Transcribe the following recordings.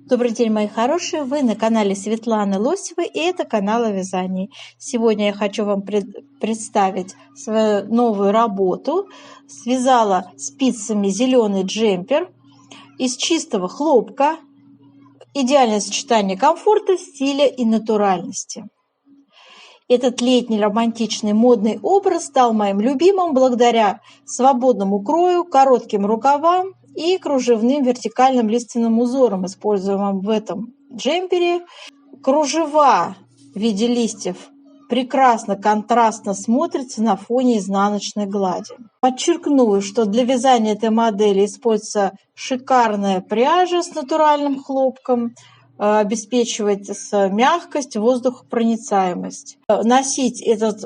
Добрый день, мои хорошие! Вы на канале Светланы Лосевой, и это канал о вязании. Сегодня я хочу вам представить свою новую работу. Связала спицами зеленый джемпер из чистого хлопка. Идеальное сочетание комфорта, стиля и натуральности. Этот летний романтичный модный образ стал моим любимым благодаря свободному крою, коротким рукавам и кружевным вертикальным лиственным узорам, используемым в этом джемпере. Кружева в виде листьев прекрасно, контрастно смотрятся на фоне изнаночной глади. Подчеркну, что для вязания этой модели используется шикарная пряжа с натуральным хлопком, обеспечивает мягкость, воздухопроницаемость. Носить этот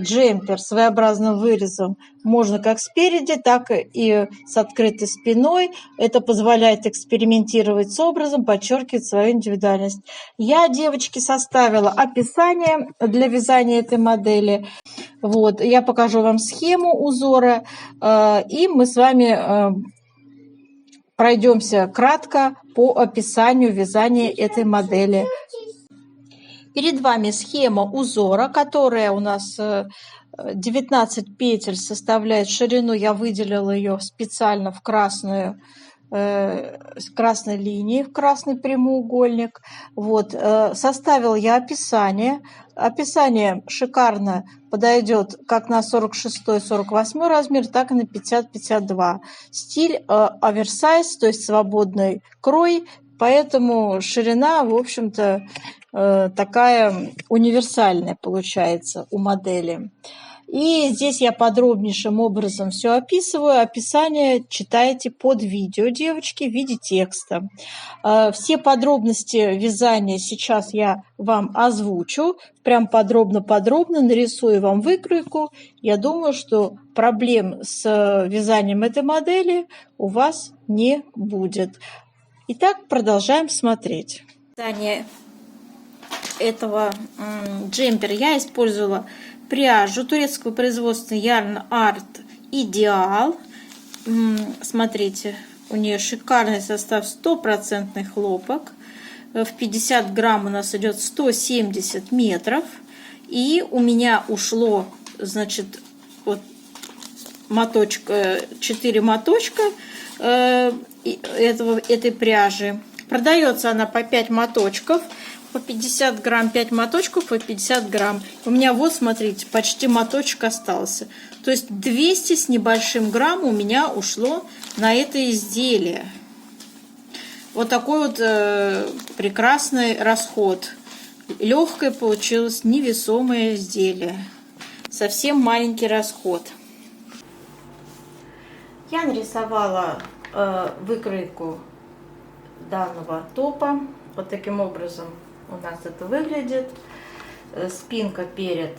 джемпер своеобразным вырезом можно как спереди, так и с открытой спиной. Это позволяет экспериментировать с образом, подчеркивать свою индивидуальность. Я, девочки, составила описание для вязания этой модели. Вот, я покажу вам схему узора, и мы с вами пройдемся кратко по описанию вязания этой модели. Перед вами схема узора, которая у нас 19 петель составляет ширину. Я выделила ее специально в красную, с красной линией, в красный прямоугольник. Вот. Составила я описание. Описание шикарно подойдет как на 46-48 размер, так и на 50-52. Стиль оверсайз, то есть свободный крой, поэтому ширина, в общем-то, такая универсальная получается у модели. И здесь я подробнейшим образом все описываю. Описание читайте под видео, девочки, в виде текста. Все подробности вязания сейчас я вам озвучу. Прям подробно-подробно нарисую вам выкройку. Я думаю, что проблем с вязанием этой модели у вас не будет. Итак, продолжаем смотреть. Вязание этого джемпера я использовала пряжу турецкого производства Yarn Art Ideal. Смотрите, у нее шикарный состав, 100% хлопок. В 50 грамм у нас идет 170 метров. И у меня ушло, значит, вот моточка, 4 моточка этой пряжи. Продается она по 5 моточков. По 50 грамм, 5 моточков по 50 грамм. У меня вот, смотрите, почти моточек остался. То есть 200 с небольшим грамм у меня ушло на это изделие. Вот такой вот прекрасный расход. Легкое получилось, невесомое изделие. Совсем маленький расход. Я нарисовала выкройку данного топа. Вот таким образом у нас это выглядит. Спинка перед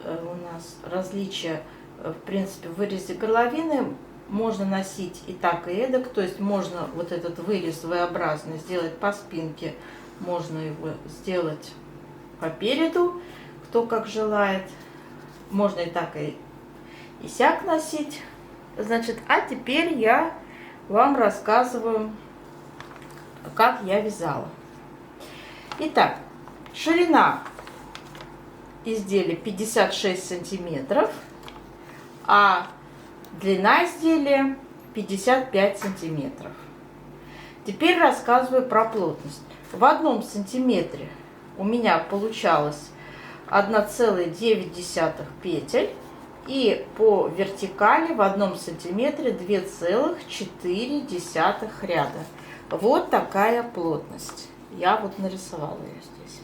у нас различия, в принципе, в вырезе горловины можно носить и так, и эдак. То есть можно вот этот вырез своеобразный сделать по спинке, можно его сделать по переду, кто как желает. Можно и так, и сяк носить. Значит, а теперь я вам рассказываю, как я вязала. Итак, ширина изделия 56 сантиметров, а длина изделия 55 сантиметров. Теперь рассказываю про плотность. В 1 сантиметре у меня получалось 1,9 петель, и по вертикали в 1 сантиметре 2,4 ряда. Вот такая плотность. Я вот нарисовала ее здесь.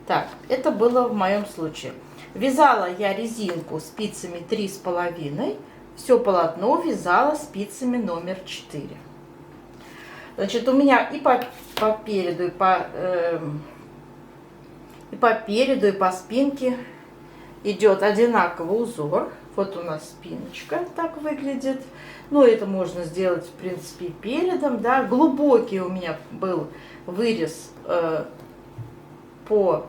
Так, это было в моем случае. Вязала я резинку спицами 3,5. Все полотно вязала спицами номер 4. Значит, у меня и по переду, и по переду, и по спинке идет одинаковый узор. Вот у нас спиночка так выглядит. Ну, это можно сделать, в принципе, передом, да. Глубокий у меня был вырез по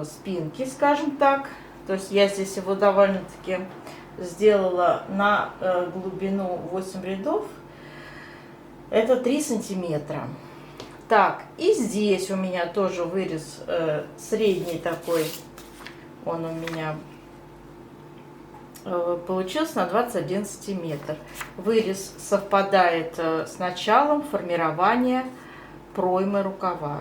спинке, скажем так. То есть я здесь его довольно-таки сделала на глубину 8 рядов. Это 3 сантиметра. Так, и здесь у меня тоже вырез средний такой, он у меня получился на 21 сантиметр. Вырез совпадает с началом формирования проймы рукава.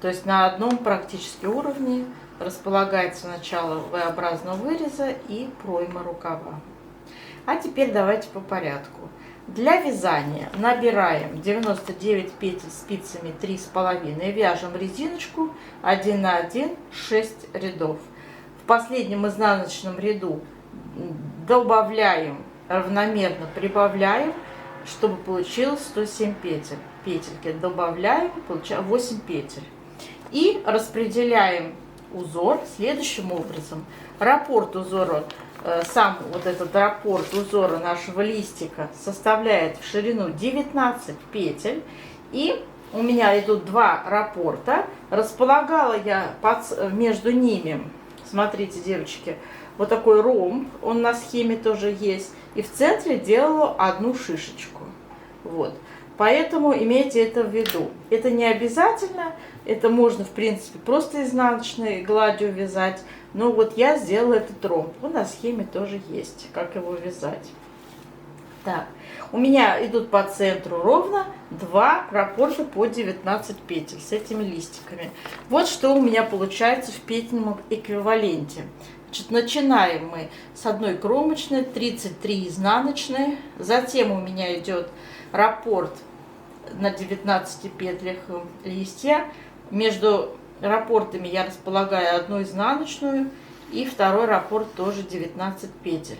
То есть на одном практически уровне располагается начало V-образного выреза и пройма рукава. А теперь давайте по порядку. Для вязания набираем 99 петель спицами 3,5, вяжем резиночку 1 на 1, 6 рядов. В последнем изнаночном ряду добавляем, равномерно прибавляем, чтобы получилось 107 петель. Петельки добавляем, получаем 8 петель. И распределяем узор следующим образом. Раппорт узора, сам вот этот раппорт узора нашего листика составляет в ширину 19 петель. И у меня идут два раппорта. Располагала я между ними, смотрите, девочки, вот такой ромб, он на схеме тоже есть. И в центре делала одну шишечку. Вот. Поэтому имейте это в виду. Это не обязательно, это можно, в принципе, просто изнаночной гладью вязать. Но вот я сделала этот ромб. Он на схеме тоже есть, как его вязать. Так, у меня идут по центру ровно два раппорта по 19 петель с этими листиками. Вот что у меня получается в петельном эквиваленте. Значит, начинаем мы с одной кромочной, 33 изнаночные. Затем у меня идет раппорт на 19 петлях листья. Между раппортами я располагаю одну изнаночную и второй раппорт тоже 19 петель.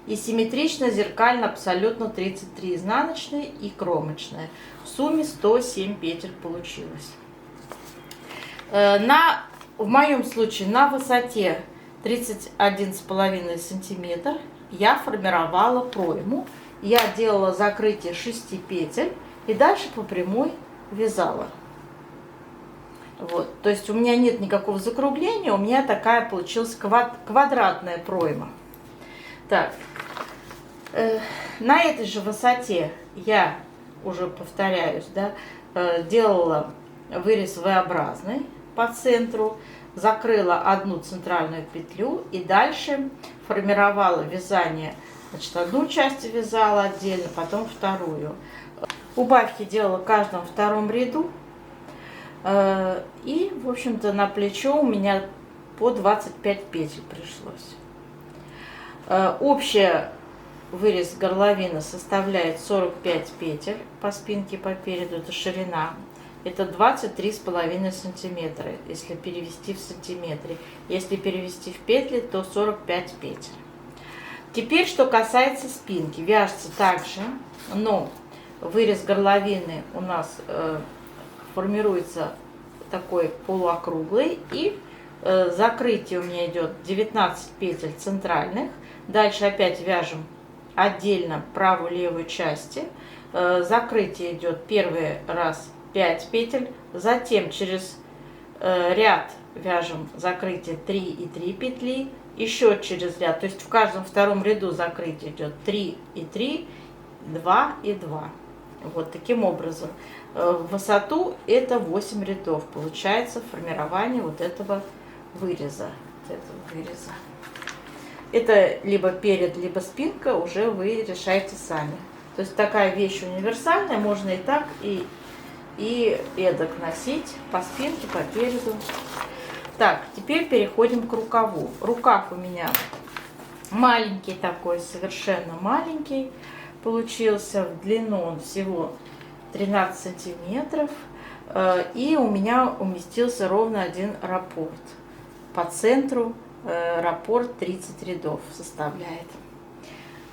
И симметрично, зеркально, абсолютно 33 изнаночные и кромочные. В сумме 107 петель получилось. В моем случае на высоте 31,5 сантиметр я формировала пройму. Я делала закрытие 6 петель и дальше по прямой вязала. Вот, то есть у меня нет никакого закругления, у меня такая получилась квадратная пройма. Так, на этой же высоте я, уже повторяюсь, да, делала вырез V-образный по центру, закрыла одну центральную петлю и дальше формировала вязание. Значит, одну часть вязала отдельно, потом вторую. Убавки делала в каждом втором ряду. И, в общем-то, на плечо у меня по 25 петель пришлось. Общая вырез горловины составляет 45 петель по спинке, по переду, это ширина. Это 23,5 сантиметра, если перевести в сантиметры. Если перевести в петли, то 45 петель. Теперь, что касается спинки. Вяжется также, но вырез горловины у нас формируется такой полуокруглый. И закрытие у меня идет 19 петель центральных. Дальше опять вяжем отдельно правую-левую части. Закрытие идет первый раз 5 петель. Затем через ряд вяжем закрытие 3 и 3 петли. Еще через ряд, то есть в каждом втором ряду закрытие идет 3 и 3, 2 и 2. Вот таким образом. В высоту это 8 рядов. Получается формирование вот этого выреза. Это либо перед, либо спинка, уже вы решаете сами. То есть такая вещь универсальная, можно и так, и эдак носить по спинке, по переду. Так, теперь переходим к рукаву. Рукав у меня маленький такой, совершенно маленький получился. В длину он всего 13 сантиметров. И у меня уместился ровно один раппорт. По центру раппорт 30 рядов составляет.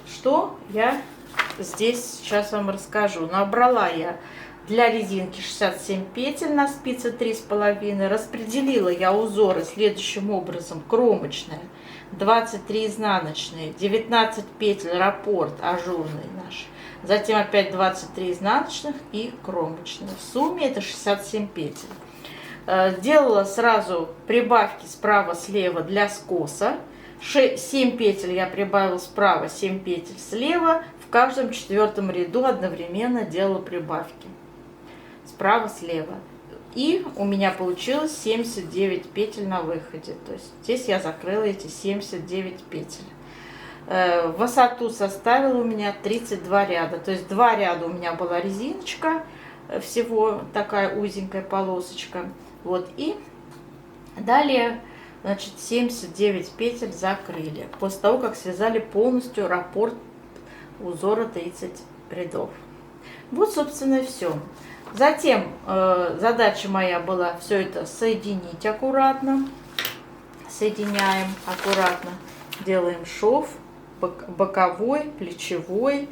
Что я здесь сейчас вам расскажу. Набрала я для резинки 67 петель на спице 3,5. Распределила я узоры следующим образом. Кромочная 23 изнаночные, 19 петель раппорт ажурный наш. Затем опять 23 изнаночных и кромочные. В сумме это 67 петель. Делала сразу прибавки справа-слева для скоса. 7 петель я прибавила справа, 7 петель слева. В каждом четвертом ряду одновременно делала прибавки. справа-слева. И у меня получилось 79 петель на выходе. То есть здесь я закрыла эти 79 петель. Высоту составила у меня 32 ряда. То есть 2 ряда у меня была резиночка, всего такая узенькая полосочка. Вот, и далее, значит, 79 петель закрыли. После того, как связали полностью раппорт узора 30 рядов. Вот, собственно, и все. Затем задача моя была все это соединить аккуратно. Соединяем аккуратно. Делаем шов боковой, плечевой.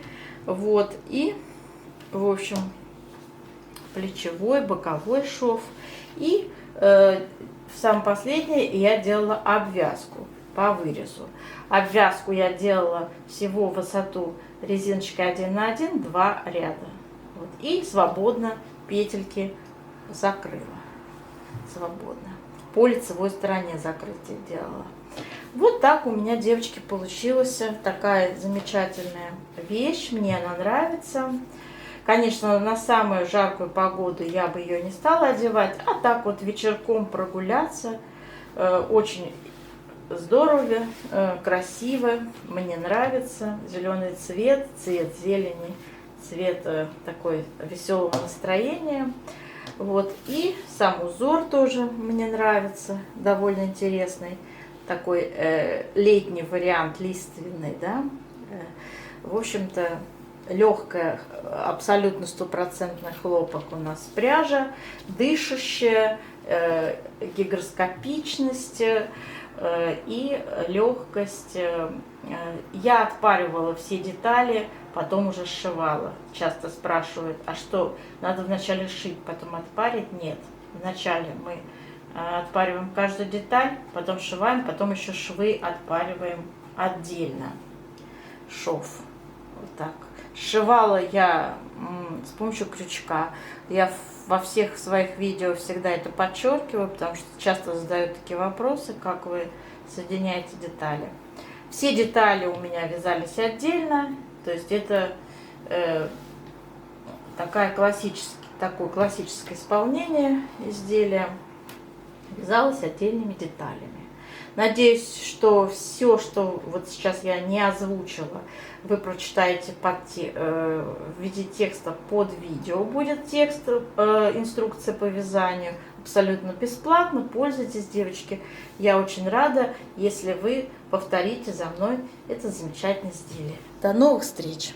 Вот. И, в общем, плечевой, боковой шов. И в самом последнее я делала обвязку по вырезу. Обвязку я делала всего высоту резиночкой 1 на 1, 2 ряда. Вот. И свободно петельки закрыла. Свободно. По лицевой стороне закрытие делала. Вот так у меня, девочки, получилась такая замечательная вещь. Мне она нравится. Конечно, на самую жаркую погоду я бы ее не стала одевать, а так вот вечерком прогуляться. Очень здорово, красиво, мне нравится. Зеленый цвет, цвет зелени, цвет такой веселого настроения. Вот. И сам узор тоже мне нравится, довольно интересный. Такой летний вариант, лиственный, да. В общем-то, легкая, абсолютно стопроцентный хлопок у нас пряжа, дышащая, гигроскопичность и легкость. Я отпаривала все детали, потом уже сшивала. Часто спрашивают, а что, надо вначале шить, потом отпарить? Нет, вначале мы отпариваем каждую деталь, потом сшиваем, потом еще швы отпариваем отдельно. Шов. Вот так. Сшивала я с помощью крючка. Я во всех своих видео всегда это подчеркиваю, потому что часто задают такие вопросы, как вы соединяете детали. Все детали у меня вязались отдельно, то есть это такое классическое исполнение изделия. Вязалась отдельными деталями. Надеюсь, что все, что вот сейчас я не озвучила, вы прочитаете в виде текста под видео. Будет текст, инструкция по вязанию, абсолютно бесплатно. Пользуйтесь, девочки. Я очень рада, если вы повторите за мной это замечательное изделие. До новых встреч!